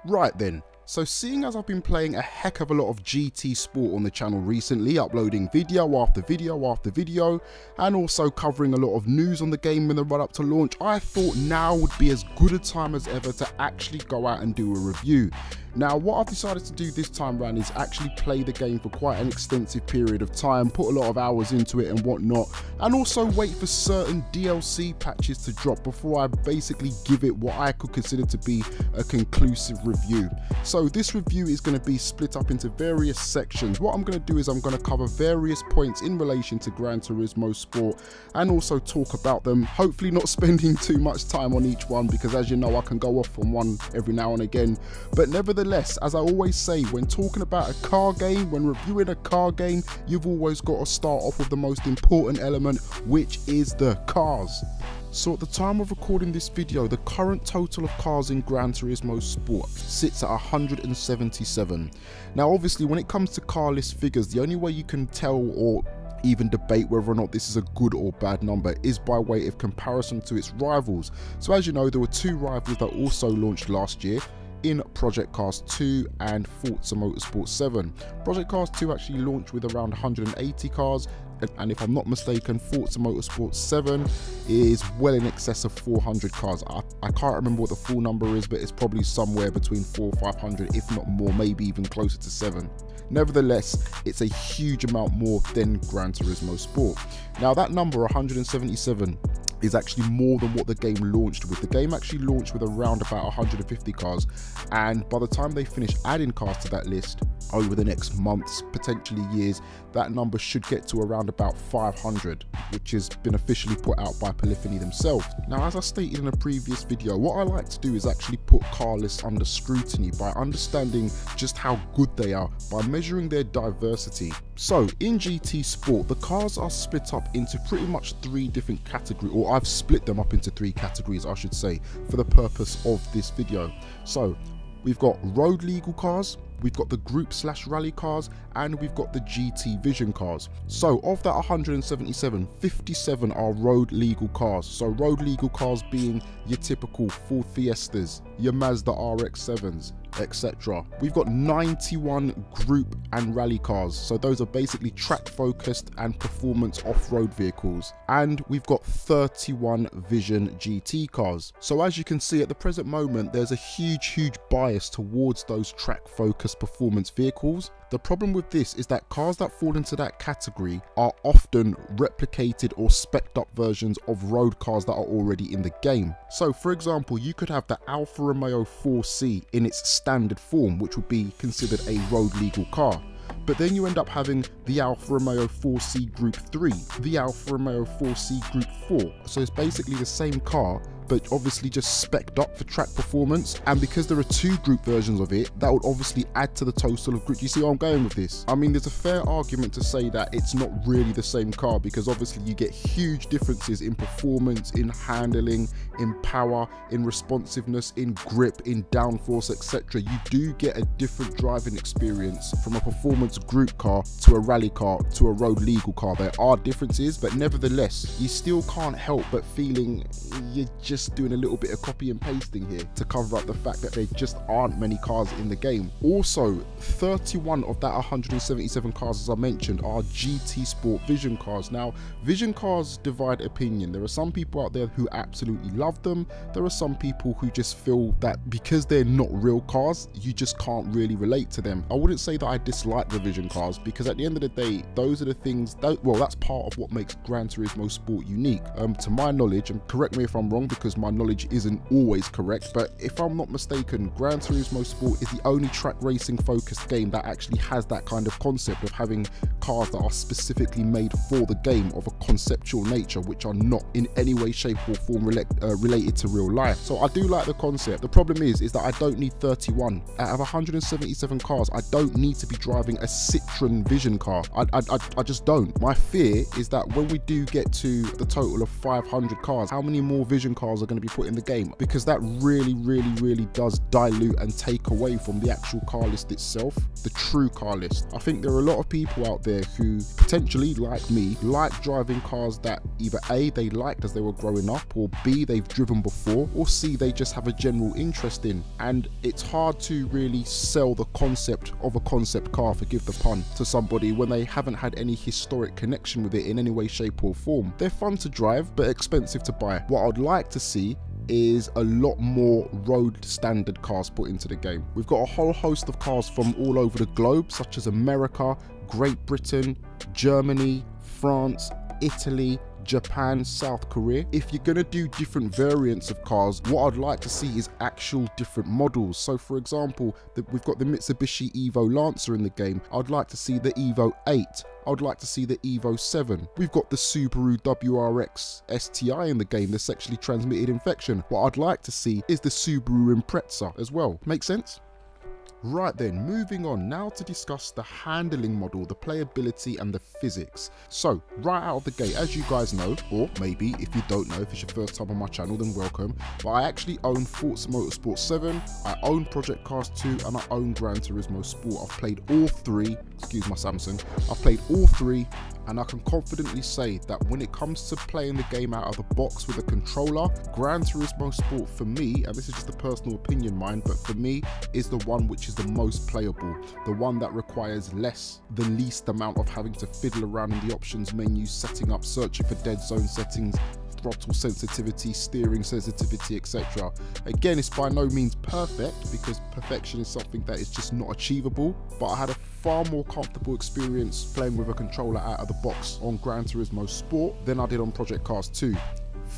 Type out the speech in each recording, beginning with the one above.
Right then, so seeing as I've been playing a heck of a lot of GT Sport on the channel recently, uploading video after video after video, and also covering a lot of news on the game in the run up to launch, I thought now would be as good a time as ever to actually go out and do a review. Now, what I've decided to do this time around is actually play the game for quite an extensive period of time, put a lot of hours into it and whatnot, and also wait for certain DLC patches to drop before I basically give it what I could consider to be a conclusive review. So this review is going to be split up into various sections. What I'm going to do is I'm going to cover various points in relation to Gran Turismo Sport and also talk about them, hopefully not spending too much time on each one because, as you know, I can go off on one every now and again. But nevertheless, as I always say, when talking about a car game, when reviewing a car game, you've always got to start off with the most important element, which is the cars. So at the time of recording this video, the current total of cars in Gran Turismo Sport sits at 177. Now obviously when it comes to car list figures, the only way you can tell or even debate whether or not this is a good or bad number is by way of comparison to its rivals. So as you know, there were two rivals that also launched last year in Project Cars 2 and Forza Motorsport 7. Project Cars 2 actually launched with around 180 cars, and if I'm not mistaken, Forza Motorsport 7 is well in excess of 400 cars. I can't remember what the full number is, but it's probably somewhere between 400 or 500, if not more, maybe even closer to 7. Nevertheless, it's a huge amount more than Gran Turismo Sport. Now that number, 177, is actually more than what the game launched with. The game actually launched with around about 150 cars, and by the time they finish adding cars to that list over the next months, potentially years, that number should get to around about 500, which has been officially put out by Polyphony themselves. Now, as I stated in a previous video, what I like to do is actually put car lists under scrutiny by understanding just how good they are, by measuring their diversity. So in GT Sport, the cars are split up into pretty much three different categories, or I've split them up into three categories, I should say, for the purpose of this video. So we've got road legal cars, we've got the group/rally cars, and we've got the GT Vision cars. So of that 177, 57 are road legal cars. So road legal cars being your typical Ford Fiestas, your Mazda RX-7s, etc. We've got 91 group and rally cars, so those are basically track focused and performance off-road vehicles, and we've got 31 Vision GT cars. So as you can see, at the present moment there's a huge bias towards those track focused performance vehicles. The problem with this is that cars that fall into that category are often replicated or spec'd up versions of road cars that are already in the game. So for example, you could have the Alfa Romeo 4C in its standard form, which would be considered a road legal car. But then you end up having the Alfa Romeo 4C Group 3, the Alfa Romeo 4C Group 4. So it's basically the same car, but obviously just spec'd up for track performance. And because there are two group versions of it, that would obviously add to the total of group. You see where I'm going with this? I mean, there's a fair argument to say that it's not really the same car, because obviously you get huge differences in performance, in handling, in power, in responsiveness, in grip, in downforce, etc. You do get a different driving experience from a performance group car to a rally car to a road legal car. There are differences, but nevertheless, you still can't help but feeling you're just doing a little bit of copy and pasting here to cover up the fact that there just aren't many cars in the game. Also, 31 of that 177 cars, as I mentioned, are GT Sport Vision cars. Now, Vision cars divide opinion. There are some people out there who absolutely love them. There are some people who just feel that because they're not real cars, you just can't really relate to them. I wouldn't say that I dislike the Vision cars, because at the end of the day, those are the things that, well, that's part of what makes Gran Turismo Sport unique. To my knowledge, and correct me if I'm wrong, because my knowledge isn't always correct, but if I'm not mistaken, Gran Turismo Sport is the only track racing focused game that actually has that kind of concept of having cars that are specifically made for the game, of a conceptual nature, which are not in any way, shape or form related to real life. So I do like the concept. The problem is that I don't need 31 out of 177 cars. I don't need to be driving a Citroen Vision car. I just don't. My fear is that when we do get to the total of 500 cars, how many more Vision cars cars are going to be put in the game, because that really does dilute and take away from the actual car list itself, the true car list. I think there are a lot of people out there who potentially, like me, like driving cars that either A, they liked as they were growing up, or B, they've driven before, or C, they just have a general interest in. And it's hard to really sell the concept of a concept car, forgive the pun, to somebody when they haven't had any historic connection with it in any way, shape or form. They're fun to drive but expensive to buy. What I'd like to see is a lot more road standard cars put into the game. We've got a whole host of cars from all over the globe, such as America, Great Britain, Germany, France, Italy, Japan, South Korea. If you're gonna do different variants of cars, what I'd like to see is actual different models. So for example, we've got the Mitsubishi Evo Lancer in the game. I'd like to see the Evo 8. I'd like to see the Evo 7. We've got the Subaru WRX STI in the game, the sexually transmitted infection. What I'd like to see is the Subaru Impreza as well. Make sense? Right then, moving on now to discuss the handling model, the playability and the physics. So right out of the gate, as you guys know, or maybe if you don't know, if it's your first time on my channel, then welcome, but I actually own Forza Motorsport 7, I own Project Cars 2 and I own Gran Turismo Sport. I've played all three, excuse my Samsung, I've played all three, and I can confidently say that when it comes to playing the game out of the box with a controller, Gran Turismo Sport for me, and this is just a personal opinion mine, but for me is the one which is the most playable, the one that requires the least amount of having to fiddle around in the options menu, setting up, searching for dead zone settings, throttle sensitivity, steering sensitivity, etc. Again, it's by no means perfect, because perfection is something that is just not achievable, but I had a far more comfortable experience playing with a controller out of the box on Gran Turismo Sport than I did on Project Cars 2.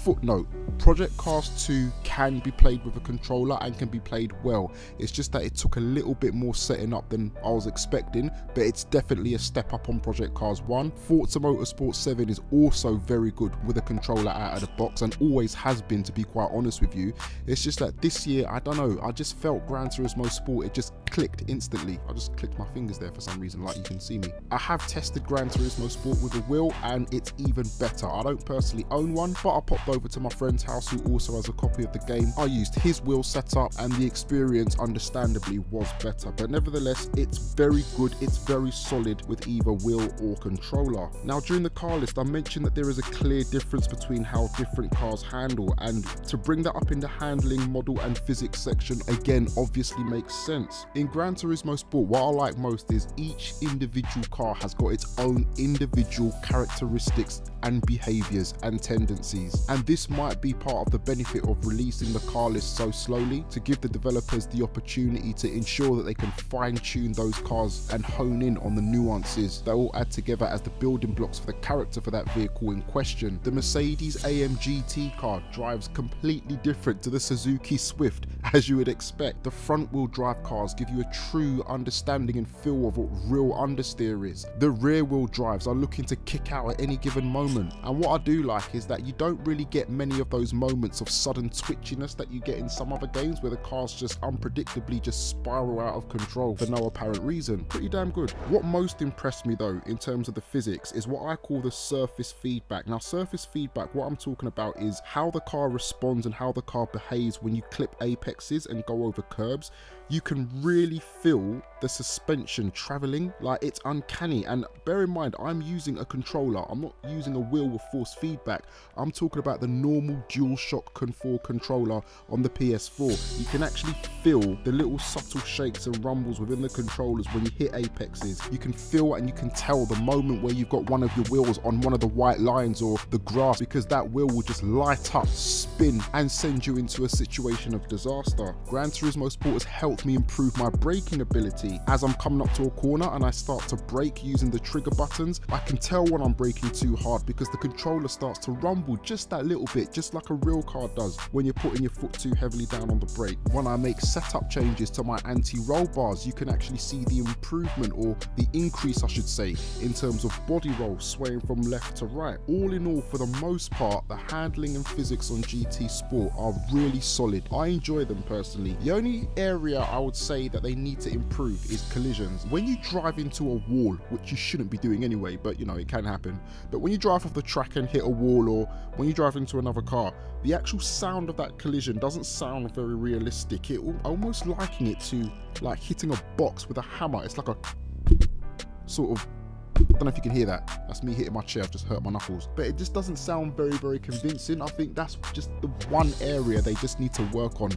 Footnote, Project Cars 2 can be played with a controller and can be played well. It's just that it took a little bit more setting up than I was expecting, but it's definitely a step up on Project Cars 1. Forza Motorsport 7 is also very good with a controller out of the box, and always has been, to be quite honest with you. It's just that this year, I don't know, I just felt Gran Turismo Sport, it just clicked instantly. I just clicked my fingers there for some reason, like you can see me. I have tested Gran Turismo Sport with a wheel and it's even better. I don't personally own one, but I popped over to my friend's house who also has a copy of the game. I used his wheel setup and the experience understandably was better, but nevertheless it's very good, it's very solid with either wheel or controller. Now during the car list I mentioned that there is a clear difference between how different cars handle, and to bring that up in the handling, model and physics section again obviously makes sense. In Gran Turismo Sport, what I like most is each individual car has got its own individual characteristics and behaviors and tendencies, and this might be part of the benefit of releasing the car list so slowly, to give the developers the opportunity to ensure that they can fine-tune those cars and hone in on the nuances that all add together as the building blocks for the character for that vehicle in question. The Mercedes AMG GT car drives completely different to the Suzuki Swift, as you would expect. The front-wheel drive cars give you a true understanding and feel of what real understeer is. The rear-wheel drives are looking to kick out at any given moment, and what I do like is that you don't really get many of those moments of sudden twitchiness that you get in some other games where the cars just unpredictably just spiral out of control for no apparent reason. Pretty damn good. What most impressed me though in terms of the physics is what I call the surface feedback. Now surface feedback, what I'm talking about is how the car responds and how the car behaves when you clip apexes and go over curbs. You can really feel the suspension traveling, like it's uncanny. And bear in mind, I'm using a controller, I'm not using a wheel with force feedback. I'm talking about the normal DualShock Control controller on the PS4. You can actually feel the little subtle shakes and rumbles within the controllers when you hit apexes. You can feel and you can tell the moment where you've got one of your wheels on one of the white lines or the grass, because that wheel will just light up, spin and send you into a situation of disaster. Gran Turismo Sport has helped me improve my braking ability. As I'm coming up to a corner and I start to brake using the trigger buttons, I can tell when I'm braking too hard because the controller starts to rumble just that little bit, just like a real car does when you're putting your foot too heavily down on the brake. When I make setup changes to my anti-roll bars, you can actually see the improvement, or the increase I should say, in terms of body roll swaying from left to right. All in all, for the most part, the handling and physics on GT Sport are really solid. I enjoy them. them personally. The only area I would say that they need to improve is collisions. When you drive into a wall, which you shouldn't be doing anyway, but you know, it can happen. But when you drive off the track and hit a wall, or when you drive into another car, the actual sound of that collision doesn't sound very realistic. I'm almost liking it to like hitting a box with a hammer. It's like a sort of, I don't know if you can hear that. That's me hitting my chair. I've just hurt my knuckles. But it just doesn't sound very convincing. I think that's just the one area they just need to work on.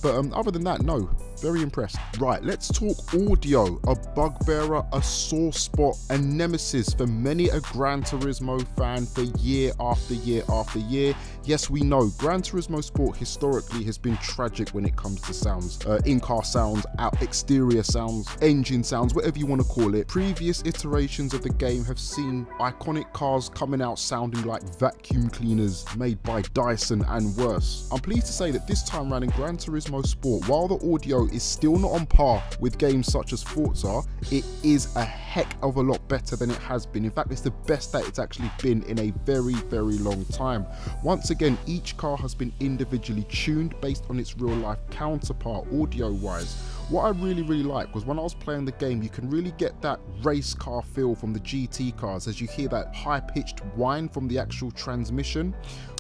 But other than that, no, very impressed. Right, let's talk audio. A bugbearer, a sore spot, a nemesis for many a Gran Turismo fan for year after year after year. Yes, we know Gran Turismo Sport historically has been tragic when it comes to sounds. In-car sounds, exterior sounds, engine sounds, whatever you want to call it. Previous iterations of the game have seen iconic cars coming out sounding like vacuum cleaners made by Dyson and worse. I'm pleased to say that this time around in Gran Turismo Sport, while the audio is still not on par with games such as Forza, it is a heck of a lot better than it has been. In fact, it's the best that it's actually been in a very long time. Once again, each car has been individually tuned based on its real life counterpart audio wise. What I really like was when I was playing the game, you can really get that race car feel from the GT cars as you hear that high-pitched whine from the actual transmission.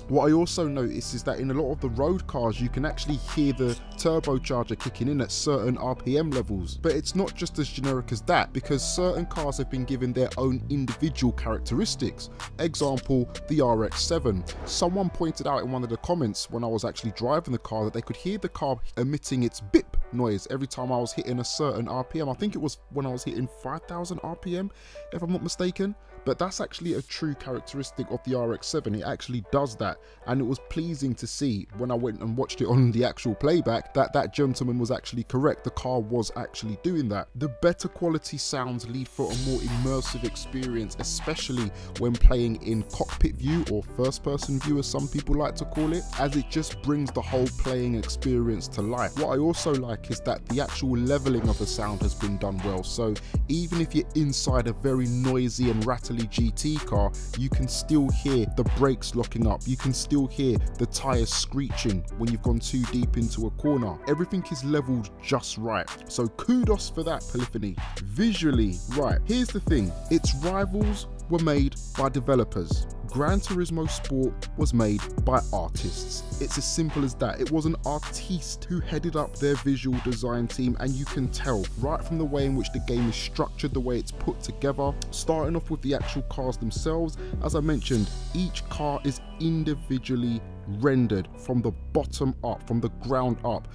What I also noticed is that in a lot of the road cars, you can actually hear the turbocharger kicking in at certain RPM levels. But it's not just as generic as that, because certain cars have been given their own individual characteristics. Example, the RX-7. Someone pointed out in one of the comments when I was actually driving the car that they could hear the car emitting its bip noise every time I was hitting a certain RPM. I think it was when I was hitting 5,000 RPM, if I'm not mistaken. But that's actually a true characteristic of the RX-7. It actually does that, and it was pleasing to see when I went and watched it on the actual playback that that gentleman was actually correct. The car was actually doing that. The better quality sounds lead for a more immersive experience, especially when playing in cockpit view, or first person view as some people like to call it, as it just brings the whole playing experience to life. What I also like is that the actual leveling of the sound has been done well, so even if you're inside a very noisy and rattly GT car, you can still hear the brakes locking up, you can still hear the tires screeching when you've gone too deep into a corner. Everything is leveled just right, so kudos for that, Polyphony. Visually, right, here's the thing, its rivals were made by developers. Gran Turismo Sport was made by artists. It's as simple as that. It was an artiste who headed up their visual design team, and you can tell right from the way in which the game is structured, the way it's put together, starting off with the actual cars themselves. As I mentioned, each car is individually rendered from the bottom up, from the ground up.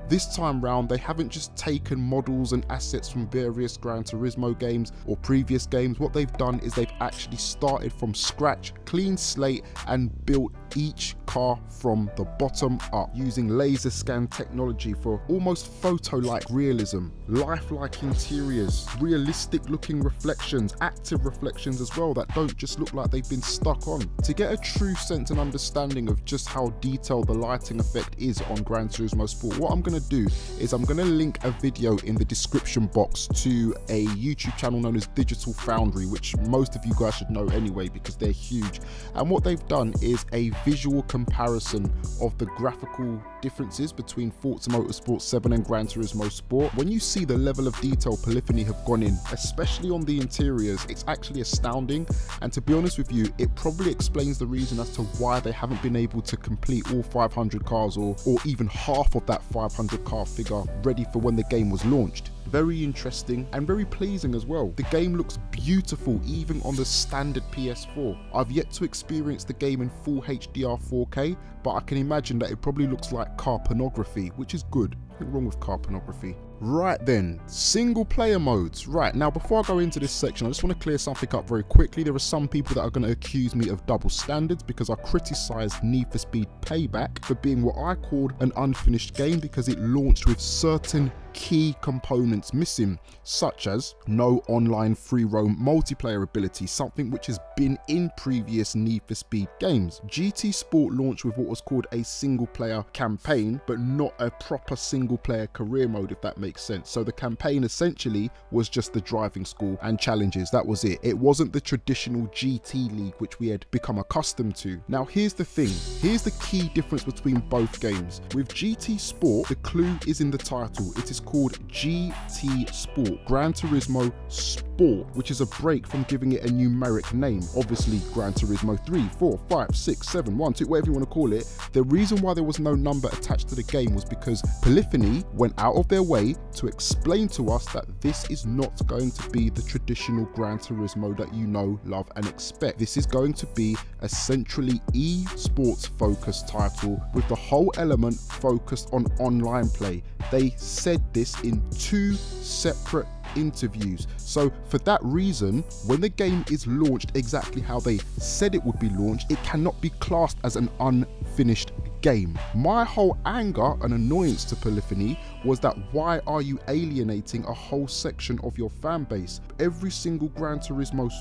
This time round, they haven't just taken models and assets from various Gran Turismo games or previous games. What they've done is they've actually started from scratch, clean slate, and built each car from the bottom up using laser scan technology for almost photo-like realism, lifelike interiors, realistic looking reflections, active reflections as well that don't just look like they've been stuck on. To get a true sense and understanding of just how detailed the lighting effect is on Gran Turismo Sport, what I'm going to do is I'm going to link a video in the description box to a YouTube channel known as Digital Foundry, which most of you guys should know anyway because they're huge. And what they've done is a visual comparison of the graphical differences between Forza Motorsport 7 and Gran Turismo Sport. When you see the level of detail Polyphony have gone in, especially on the interiors, it's actually astounding. And to be honest with you, it probably explains the reason as to why they haven't been able to complete all 500 cars or even half of that 500 car figure ready for when the game was launched. Very interesting and very pleasing as well. The game looks beautiful even on the standard PS4. I've yet to experience the game in full HDR 4K, but I can imagine that it probably looks like car pornography, which is good. Nothing wrong with car pornography. Right then, single player modes. Right, now before I go into this section, I just want to clear something up very quickly. There are some people that are going to accuse me of double standards because I criticised Need for Speed Payback for being what I called an unfinished game because it launched with certain key components missing, such as no online free roam multiplayer ability, something which has been in previous Need for Speed games. GT Sport launched with what was called a single player campaign, but not a proper single player career mode, if that makes sense. So the campaign essentially was just the driving school and challenges. That was it. It wasn't the traditional GT League which we had become accustomed to. Now here's the thing, here's the key difference between both games. With GT Sport, the clue is in the title. It is called GT Sport, Gran Turismo Sport, which is a break from giving it a numeric name. Obviously Gran Turismo 3, 4, 5, 6, 7, 1, 2, whatever you want to call it. The reason why there was no number attached to the game was because Polyphony went out of their way to explain to us that this is not going to be the traditional Gran Turismo that you know, love and expect. This is going to be a centrally esports focused title with the whole element focused on online play. They said this in 2 separate interviews. So for that reason, when the game is launched exactly how they said it would be launched, it cannot be classed as an unfinished game. My whole anger and annoyance to Polyphony was that why are you alienating a whole section of your fan base? Every single Gran Turismo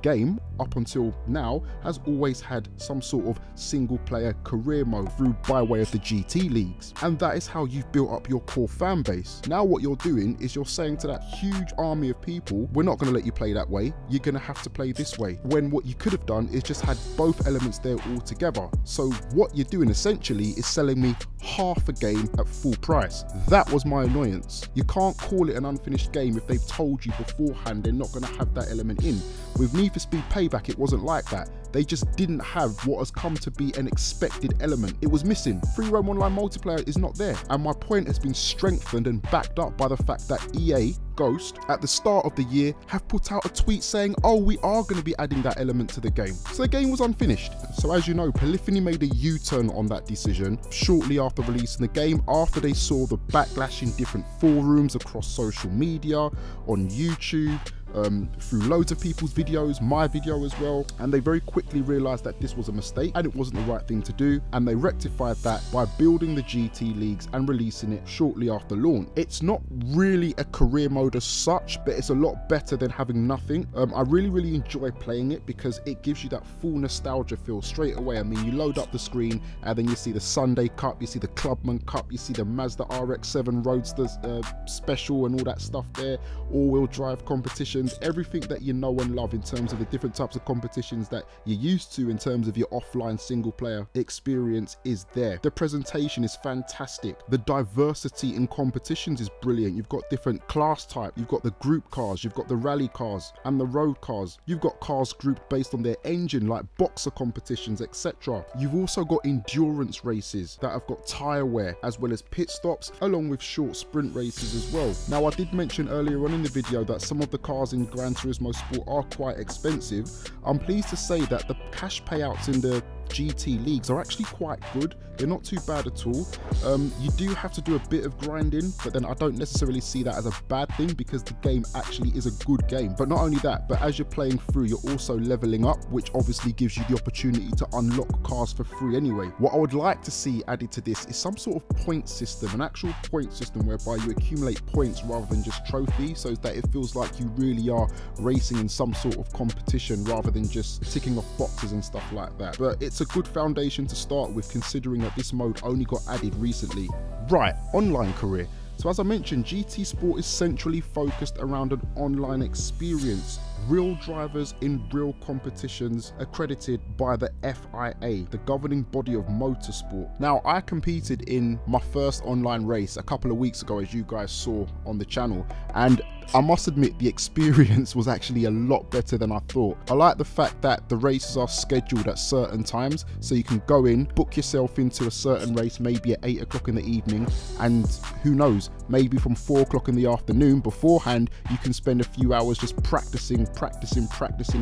game up until now has always had some sort of single player career mode through by way of the GT leagues, and that is how you've built up your core fan base. Now what you're doing is you're saying to that huge army of people, we're not going to let you play that way, you're going to have to play this way, when what you could have done is just had both elements there all together. So what you're doing essentially is selling me half a game at full price. That was my annoyance. You can't call it an unfinished game if they've told you beforehand they're not going to have that element in. With Need for Speed Payback, it wasn't like that. They just didn't have what has come to be an expected element. It was missing. Free roam online multiplayer is not there. And my point has been strengthened and backed up by the fact that EA Ghost at the start of the year have put out a tweet saying, oh, we are going to be adding that element to the game. So the game was unfinished. So as you know, Polyphony made a U-turn on that decision shortly after releasing the game, after they saw the backlash in different forums across social media, on YouTube, through loads of people's videos, my video as well, and they very quickly realized that this was a mistake and it wasn't the right thing to do, and they rectified that by building the GT leagues and releasing it shortly after launch. It's not really a career mode as such, but it's a lot better than having nothing. I really enjoy playing it because it gives you that full nostalgia feel straight away. I mean, you load up the screen and then you see the Sunday Cup, you see the Clubman Cup, you see the Mazda RX-7 Roadsters special and all that stuff there, all-wheel drive competition, everything that you know and love in terms of the different types of competitions that you're used to in terms of your offline single player experience is there. The presentation is fantastic. The diversity in competitions is brilliant. You've got different class type, you've got the group cars, you've got the rally cars and the road cars. You've got cars grouped based on their engine, like boxer competitions, etc. You've also got endurance races that have got tyre wear as well as pit stops, along with short sprint races as well. Now I did mention earlier on in the video that some of the cars in Gran Turismo Sport are quite expensive. I'm pleased to say that the cash payouts in the GT leagues are actually quite good. They're not too bad at all. You do have to do a bit of grinding, but then I don't necessarily see that as a bad thing because the game actually is a good game. But not only that, but as you're playing through, you're also leveling up, which obviously gives you the opportunity to unlock cars for free anyway. What I would like to see added to this is some sort of point system, an actual point system whereby you accumulate points rather than just trophies, so that it feels like you really are racing in some sort of competition rather than just ticking off boxes and stuff like that. But it's a good foundation to start with, considering that this mode only got added recently. Right, online career. So as I mentioned, GT Sport is centrally focused around an online experience. Real drivers in real competitions, accredited by the FIA, the governing body of motorsport. Now, I competed in my first online race a couple of weeks ago, as you guys saw on the channel, and I must admit the experience was actually a lot better than I thought. I like the fact that the races are scheduled at certain times, so you can go in, book yourself into a certain race, maybe at 8 o'clock in the evening, and who knows, maybe from 4 o'clock in the afternoon beforehand, you can spend a few hours just practicing,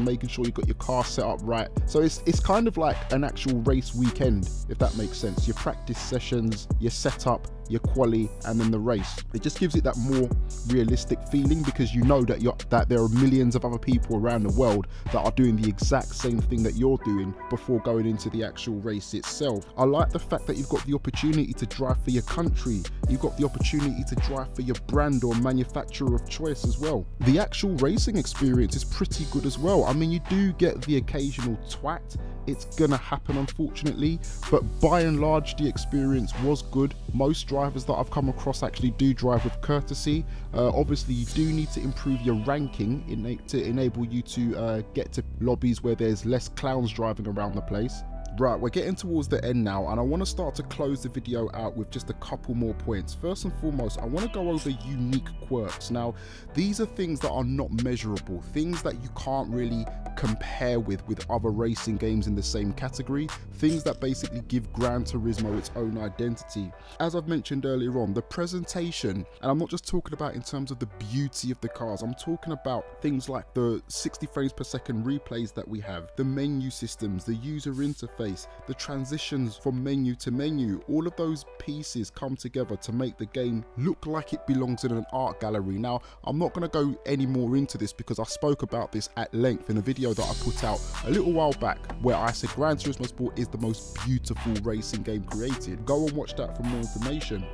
making sure you got your car set up right. So it's kind of like an actual race weekend, if that makes sense. Your practice sessions, your setup, your quali, and then the race. It just gives it that more realistic feeling, because you know that there are millions of other people around the world that are doing the exact same thing that you're doing before going into the actual race itself. I like the fact that you've got the opportunity to drive for your country, you've got the opportunity to drive for your brand or manufacturer of choice as well. The actual racing experience is pretty good as well. I mean, you do get the occasional twat, it's gonna happen unfortunately, but by and large the experience was good. Most drivers that I've come across actually do drive with courtesy. Obviously you do need to improve your ranking to enable you to get to lobbies where there's less clowns driving around the place. Right, we're getting towards the end now, and I want to start to close the video out with just a couple more points. First and foremost, I want to go over unique quirks. Now, these are things that are not measurable, things that you can't really compare with other racing games in the same category, things that basically give Gran Turismo its own identity. As I've mentioned earlier on, the presentation, and I'm not just talking about in terms of the beauty of the cars, I'm talking about things like the 60 frames per second replays that we have, the menu systems, the user interface, the transitions from menu to menu. All of those pieces come together to make the game look like it belongs in an art gallery. Now, I'm not going to go any more into this because I spoke about this at length in a video that I put out a little while back where I said Gran Turismo Sport is the most beautiful racing game created. Go and watch that for more information.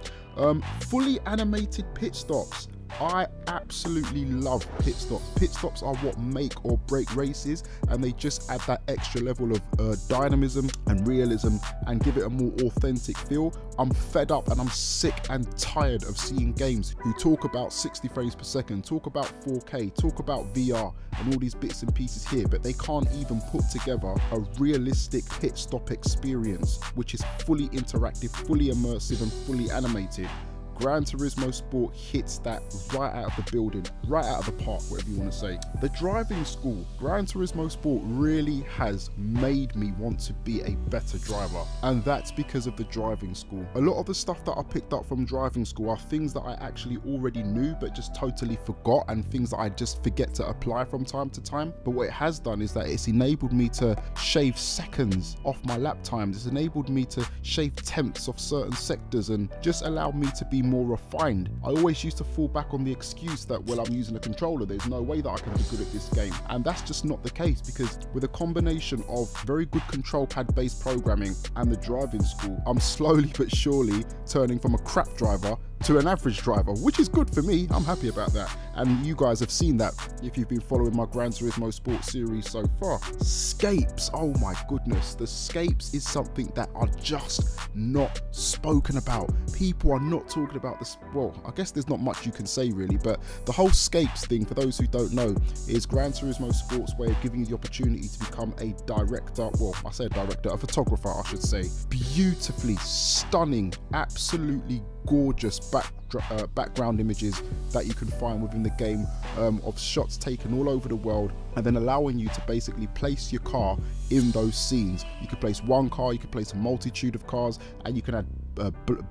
Fully animated pit stops. I absolutely love pit stops. Pit stops are what make or break races, and they just add that extra level of dynamism and realism and give it a more authentic feel. I'm fed up and I'm sick and tired of seeing games who talk about 60 frames per second, talk about 4K, talk about VR and all these bits and pieces here, but they can't even put together a realistic pit stop experience which is fully interactive, fully immersive and fully animated. Gran Turismo Sport hits that right out of the building, right out of the park, whatever you want to say. The driving school, Gran Turismo Sport really has made me want to be a better driver, and that's because of the driving school. A lot of the stuff that I picked up from driving school are things that I actually already knew but just totally forgot, and things that I just forget to apply from time to time. But what it has done is that it's enabled me to shave seconds off my lap times. It's enabled me to shave tenths off certain sectors and just allow me to be more refined. I always used to fall back on the excuse that, well, I'm using a controller, there's no way that I can be good at this game, and that's just not the case, because with a combination of very good control pad based programming and the driving school, I'm slowly but surely turning from a crap driver to an average driver, which is good for me. I'm happy about that, and you guys have seen that if you've been following my Gran Turismo Sport series so far. Scapes, oh my goodness, the scapes is something that are just not spoken about. People are not talking about this. Well, I guess there's not much you can say really, but the whole scapes thing, for those who don't know, is Gran Turismo Sport's way of giving you the opportunity to become a director, well, I say a director, a photographer I should say. Beautifully stunning, absolutely gorgeous background images that you can find within the game, of shots taken all over the world, and then allowing you to basically place your car in those scenes. You can place one car, you can place a multitude of cars, and you can add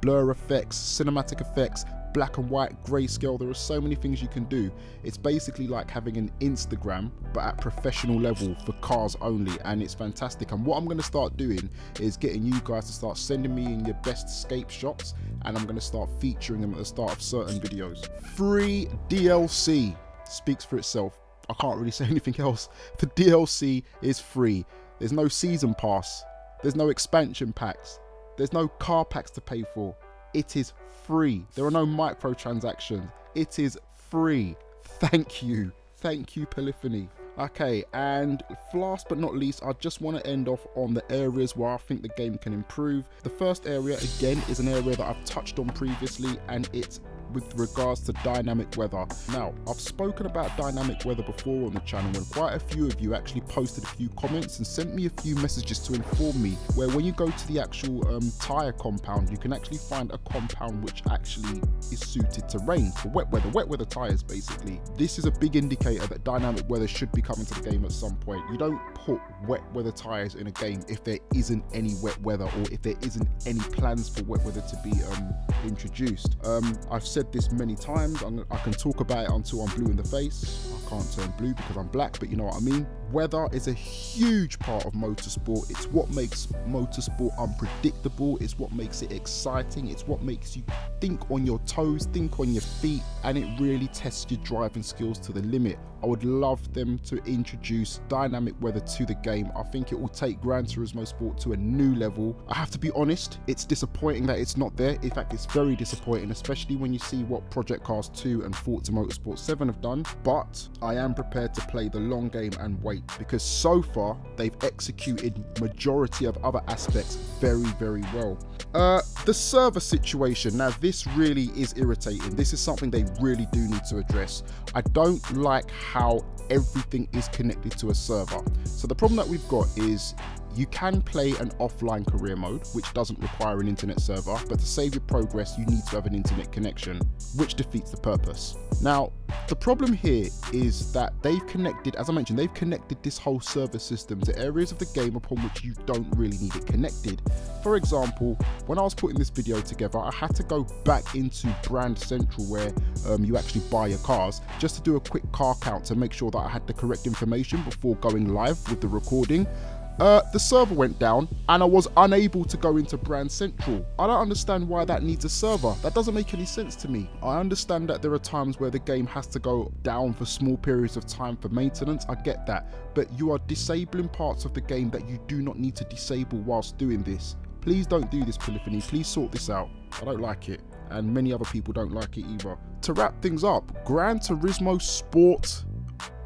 blur effects, cinematic effects, black and white, grayscale. There are so many things you can do. It's basically like having an Instagram but at professional level for cars only, and it's fantastic. And what I'm going to start doing is getting you guys to start sending me in your best scape shots, and I'm going to start featuring them at the start of certain videos. Free DLC speaks for itself. I can't really say anything else. The DLC is free. There's no season pass, there's no expansion packs, there's no car packs to pay for. It is free. There are no microtransactions. It is free. Thank you Polyphony. Okay, and last but not least, I just want to end off on the areas where I think the game can improve. The first area, again, is an area that I've touched on previously, and it's with regards to dynamic weather. Now, I've spoken about dynamic weather before on the channel, and quite a few of you actually posted a few comments and sent me a few messages to inform me where when you go to the actual tyre compound, you can actually find a compound which actually is suited to rain, for wet weather tyres basically. This is a big indicator that dynamic weather should be coming to the game at some point. You don't put wet weather tyres in a game if there isn't any wet weather, or if there isn't any plans for wet weather to be introduced. I've said this many times, I can talk about it until I'm blue in the face. I can't turn blue because I'm black, but you know what I mean. Weather is a huge part of motorsport. It's what makes motorsport unpredictable. It's what makes it exciting. It's what makes you think on your toes, think on your feet, and it really tests your driving skills to the limit. I would love them to introduce dynamic weather to the game. I think it will take Gran Turismo Sport to a new level. I have to be honest, it's disappointing that it's not there. In fact, it's very disappointing, especially when you see what Project Cars 2 and Forza Motorsport 7 have done. But I am prepared to play the long game and wait, because so far they've executed majority of other aspects very, very well. The server situation, now this really is irritating. This is something they really do need to address. I don't like how everything is connected to a server. So the problem that we've got is you can play an offline career mode, which doesn't require an internet server, but to save your progress, you need to have an internet connection, which defeats the purpose. Now, the problem here is that they've connected, as I mentioned, they've connected this whole server system to areas of the game upon which you don't really need it connected. For example, when I was putting this video together, I had to go back into Brand Central where you actually buy your cars, just to do a quick car count to make sure that I had the correct information before going live with the recording. The server went down and I was unable to go into Brand Central. I don't understand why that needs a server. That doesn't make any sense to me. I understand that there are times where the game has to go down for small periods of time for maintenance. I get that. But you are disabling parts of the game that you do not need to disable whilst doing this. Please don't do this, Polyphony. Please sort this out. I don't like it. And many other people don't like it either. To wrap things up, Gran Turismo Sport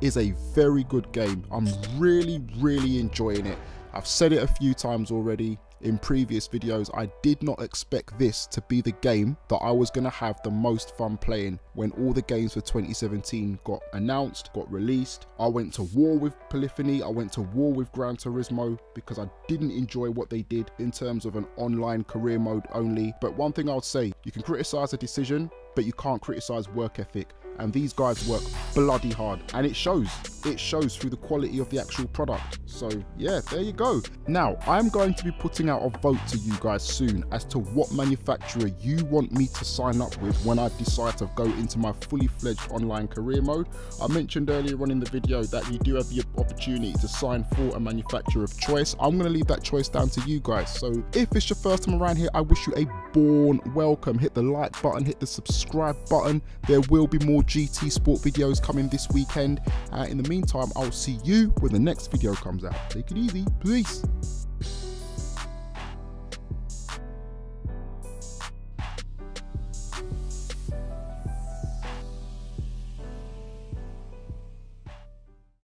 is a very good game. I'm really enjoying it. I've said it a few times already in previous videos. I did not expect this to be the game that I was going to have the most fun playing. When all the games for 2017 got announced, got released, I went to war with Polyphony, I went to war with Gran Turismo because I didn't enjoy what they did in terms of an online career mode only. But one thing I'll say, you can criticize a decision, but you can't criticize work ethic. And these guys work bloody hard, and it shows through the quality of the actual product. So yeah, there you go. Now I'm going to be putting out a vote to you guys soon as to what manufacturer you want me to sign up with when I decide to go into my fully fledged online career mode. I mentioned earlier on in the video that you do have the opportunity to sign for a manufacturer of choice. I'm going to leave that choice down to you guys. So if it's your first time around here, I wish you a warm welcome. Hit the like button, hit the subscribe button. There will be more GT Sport videos coming this weekend. In the meantime, I'll see you when the next video comes out. Take it easy. Peace.